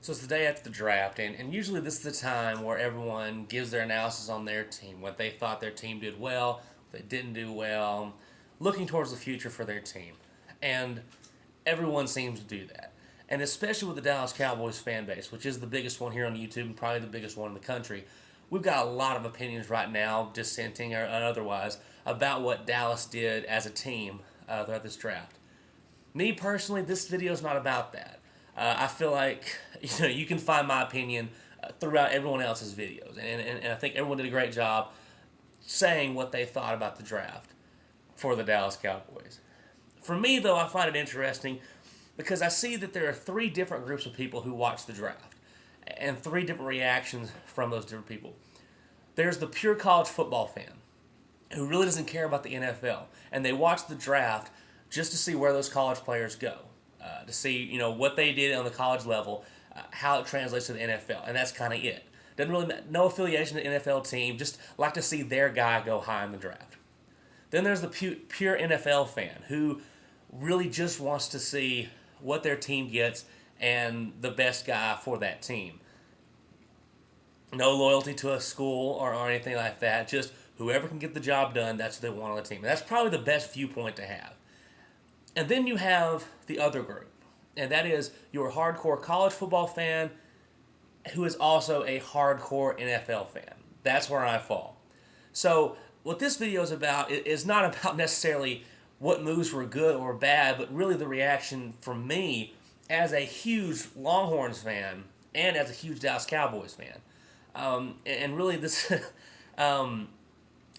So it's the day after the draft, and usually this is the time where everyone gives their analysis on their team, what they thought their team did well, what they didn't do well, looking towards the future for their team. And everyone seems to do that. And especially with the Dallas Cowboys fan base, which is the biggest one here on YouTube and probably the biggest one in the country, we've got a lot of opinions right now, dissenting or otherwise, about what Dallas did as a team throughout this draft. Me personally, this video is not about that. I feel like you can find my opinion throughout everyone else's videos, and I think everyone did a great job saying what they thought about the draft for the Dallas Cowboys. For me, though, I find it interesting because I see that there are three different groups of people who watch the draft, and three different reactions from those different people. There's the pure college football fan who really doesn't care about the NFL, and they watch the draft just to see where those college players go, to see what they did on the college level, how it translates to the NFL, and that's kind of it. Doesn't really no affiliation to the NFL team, just like to see their guy go high in the draft. Then there's the pure NFL fan who really just wants to see what their team gets and the best guy for that team. No loyalty to a school or anything like that. Just whoever can get the job done, that's what they want on the team. And that's probably the best viewpoint to have. And then you have the other group, and that is your hardcore college football fan who is also a hardcore NFL fan. That's where I fall. So what this video is about is not about necessarily what moves were good or bad, but really the reaction from me as a huge Longhorns fan and as a huge Dallas Cowboys fan. And really this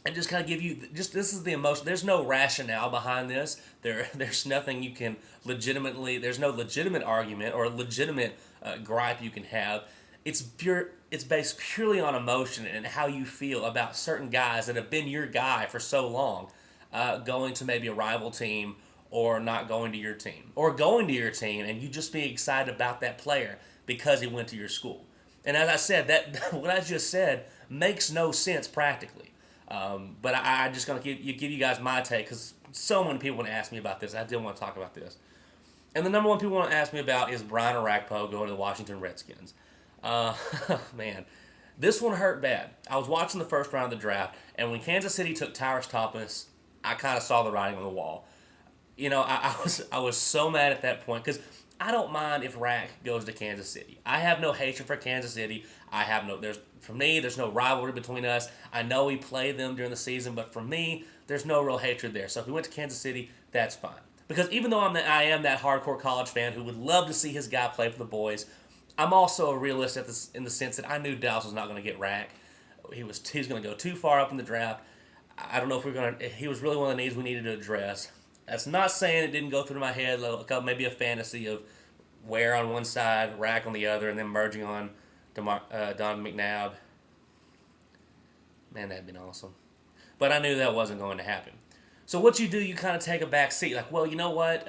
and just kind of give you this is the emotion. There's no rationale behind this. There's nothing you can legitimately. There's no legitimate argument or legitimate gripe you can have. It's pure. It's based purely on emotion and how you feel about certain guys that have been your guy for so long, going to maybe a rival team or not going to your team, or going to your team and you just being excited about that player because he went to your school. And as I said, that what I just said makes no sense practically. But I'm just going to give you guys my take because so many people want to ask me about this. I did want to talk about this. And the number one people want to ask me about is Brian Orakpo going to the Washington Redskins. Man, this one hurt bad. I was watching the first round of the draft, and when Kansas City took Tyrus Thomas, I kind of saw the writing on the wall. I was so mad at that point because I don't mind if Rack goes to Kansas City. I have no hatred for Kansas City. For me, there's no rivalry between us. I know we played them during the season, but for me, there's no real hatred there. So if he went to Kansas City, that's fine. Because even though I am that hardcore college fan who would love to see his guy play for the boys, I'm also a realist in the sense that I knew Dallas was not going to get Rack. He was going to go too far up in the draft. I don't know if we're going to. He was really one of the needs we needed to address. That's not saying it didn't go through my head, like maybe a fantasy of Ware on one side, Rack on the other, and then merging on Don McNabb. Man, that'd been awesome. But I knew that wasn't going to happen. So what you do, you kind of take a back seat. Like, well, you know what?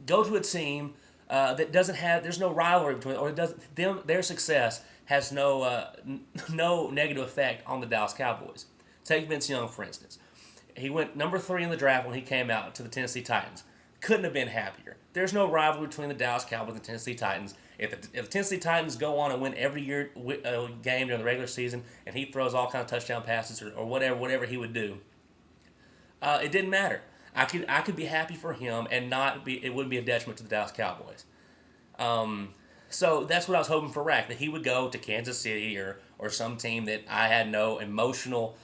Go to a team that doesn't have. There's no rivalry between, or their success has no negative effect on the Dallas Cowboys. Take Vince Young, for instance. He went number 3 in the draft when he came out to the Tennessee Titans. Couldn't have been happier. There's no rivalry between the Dallas Cowboys and the Tennessee Titans. If the Tennessee Titans go on and win every year game during the regular season, and he throws all kinds of touchdown passes or whatever he would do, it didn't matter. I could be happy for him and not be. It wouldn't be a detriment to the Dallas Cowboys. So that's what I was hoping for Rack, that he would go to Kansas City or some team that I had no emotional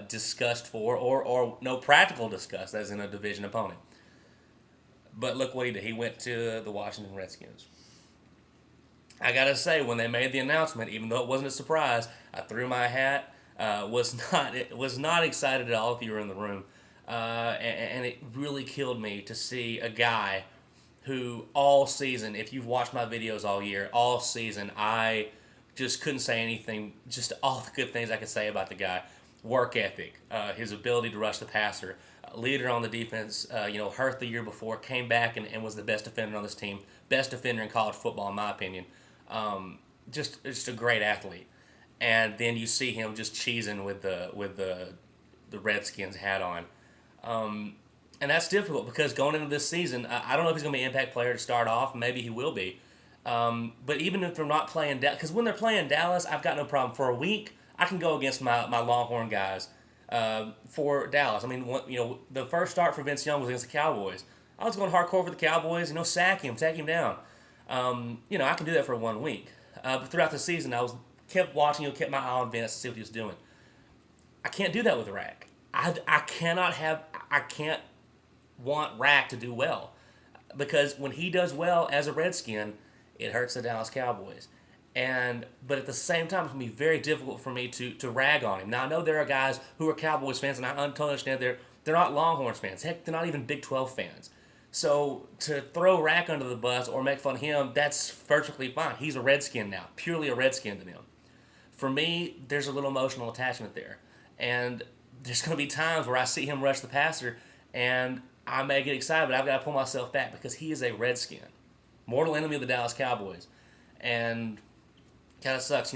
disgust for or no practical disgust as in a division opponent. But look what he did. He went to the Washington Redskins. I gotta say, when they made the announcement, even though it wasn't a surprise, I threw my hat. Was not excited at all if you were in the room, and it really killed me to see a guy who all season, if you've watched my videos all year, all season, I just couldn't say anything. Just all the good things I could say about the guy. Work ethic, his ability to rush the passer, leader on the defense, hurt the year before, came back and was the best defender on this team, best defender in college football in my opinion. Just a great athlete. And then you see him just cheesing with the Redskins hat on. And that's difficult because going into this season, I don't know if he's going to be an impact player to start off. Maybe he will be. But even if they're not playing Dallas, because when they're playing Dallas, I've got no problem. For a week, I can go against my Longhorn guys for Dallas. I mean, the first start for Vince Young was against the Cowboys. I was going hardcore for the Cowboys, sack him, take him down. I can do that for 1 week. But throughout the season, kept watching, kept my eye on Vince to see what he was doing. I can't do that with Rack. I can't want Rack to do well because when he does well as a Redskin, it hurts the Dallas Cowboys. But at the same time, it's gonna be very difficult for me to rag on him. Now I know there are guys who are Cowboys fans, and I totally understand they're not Longhorns fans. Heck, they're not even Big 12 fans. So to throw Rack under the bus or make fun of him, that's perfectly fine. He's a Redskin now, purely a Redskin to them. For me, there's a little emotional attachment there, and there's going to be times where I see him rush the passer, and I may get excited, but I've got to pull myself back because he is a Redskin, mortal enemy of the Dallas Cowboys, and kind of sucks,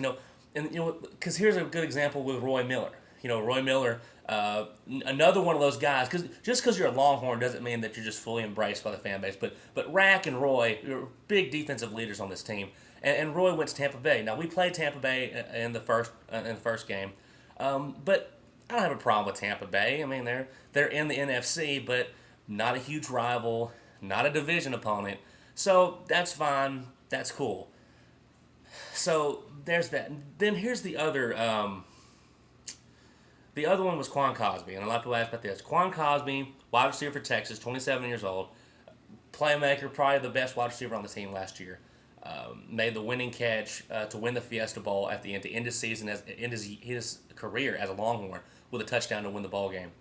because here's a good example with Roy Miller. Roy Miller, another one of those guys. Because just because you're a Longhorn doesn't mean that you're just fully embraced by the fan base. But Rack and Roy are big defensive leaders on this team, and Roy went to Tampa Bay. Now we played Tampa Bay in the first game, but I don't have a problem with Tampa Bay. I mean they're in the NFC, but not a huge rival, not a division opponent. So that's fine. That's cool. So there's that. Then here's the other. The other one was Quan Cosby, and a lot of people ask about this. Quan Cosby, wide receiver for Texas, 27 years old, playmaker, probably the best wide receiver on the team last year. Made the winning catch to win the Fiesta Bowl at the end to end his season, his career as a Longhorn with a touchdown to win the ball game.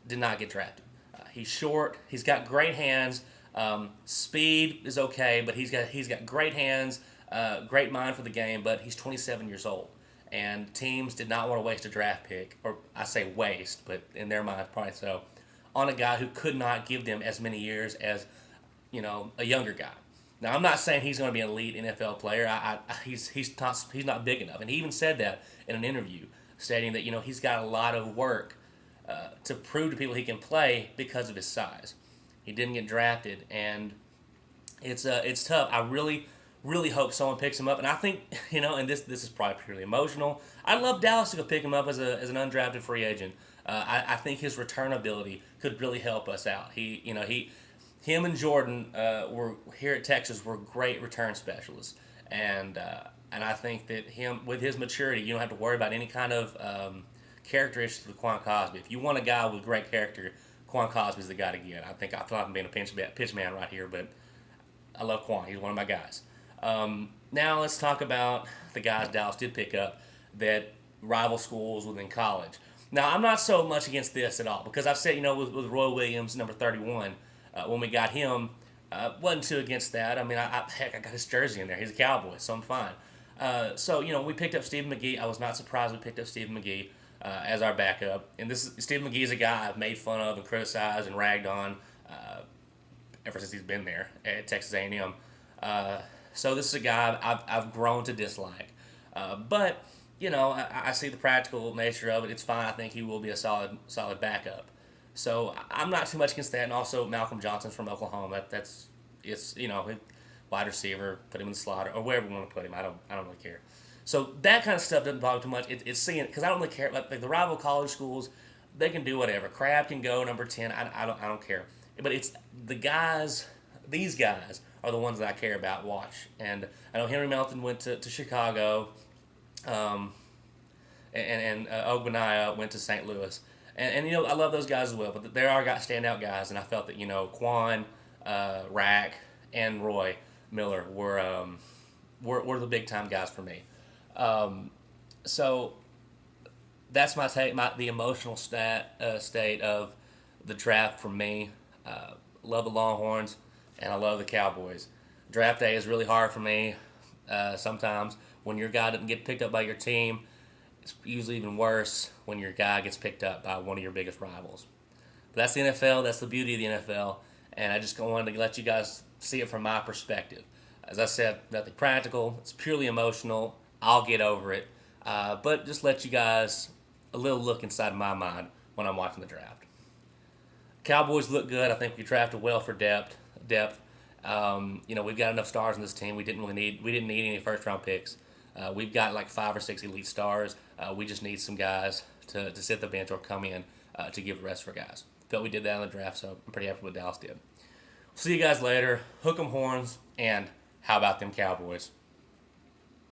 Did not get drafted. He's short. He's got great hands. Speed is okay, but he's got great hands, great mind for the game. But he's 27 years old. And teams did not want to waste a draft pick, or I say waste, but in their minds probably so, on a guy who could not give them as many years as, a younger guy. Now I'm not saying he's going to be an elite NFL player. He's not big enough, and he even said that in an interview, stating that he's got a lot of work to prove to people he can play because of his size. He didn't get drafted, and it's tough. I really hope someone picks him up. And I think, and this is probably purely emotional, I'd love Dallas to go pick him up as an undrafted free agent. I think his return ability could really help us out. Him and Jordan were here at Texas were great return specialists. And I think that him, with his maturity, you don't have to worry about any kind of characteristics with Quan Cosby. If you want a guy with great character, Quan Cosby's the guy to get. I feel like I'm being a pitch man right here, but I love Quan. He's one of my guys. Now let's talk about the guys Dallas did pick up that rival schools within college. Now I'm not so much against this at all because I've said with Roy Williams, number 31, when we got him, wasn't too against that. I mean, I got his jersey in there. He's a Cowboy, so I'm fine. So we picked up Stephen McGee. I was not surprised we picked up Stephen McGee as our backup. And Stephen McGee is a guy I've made fun of and criticized and ragged on ever since he's been there at Texas A&M. So this is a guy I've grown to dislike. But, I see the practical nature of it. It's fine. I think he will be a solid backup. So I'm not too much against that. And also Malcolm Johnson's from Oklahoma. It's wide receiver, put him in the slot or wherever you want to put him. I don't really care. So that kind of stuff doesn't bother too much. It's seeing it because I don't really care. Like the rival college schools, they can do whatever. Crab can go number 10. I don't care. But it's the guys. These guys are the ones that I care about. Watch, and I know Henry Melton went to Chicago, and Ogbonnaya went to St. Louis, and I love those guys as well. But there are standout guys, and I felt that Quan, Rack, and Roy Miller were the big time guys for me. So that's my take, the emotional state of the draft for me. Love the Longhorns. And I love the Cowboys. Draft day is really hard for me sometimes. When your guy doesn't get picked up by your team, it's usually even worse when your guy gets picked up by one of your biggest rivals. But that's the NFL. That's the beauty of the NFL. And I just wanted to let you guys see it from my perspective. As I said, nothing practical. It's purely emotional. I'll get over it. But just let you guys a little look inside my mind when I'm watching the draft. Cowboys look good. I think we drafted well for depth. We've got enough stars in this team. We didn't need any first round picks. We've got like 5 or 6 elite stars. We just need some guys to sit the bench or come in to give rest for guys. Felt we did that in the draft, so I'm pretty happy with what Dallas did. See you guys later. Hook 'em horns, and how about them Cowboys?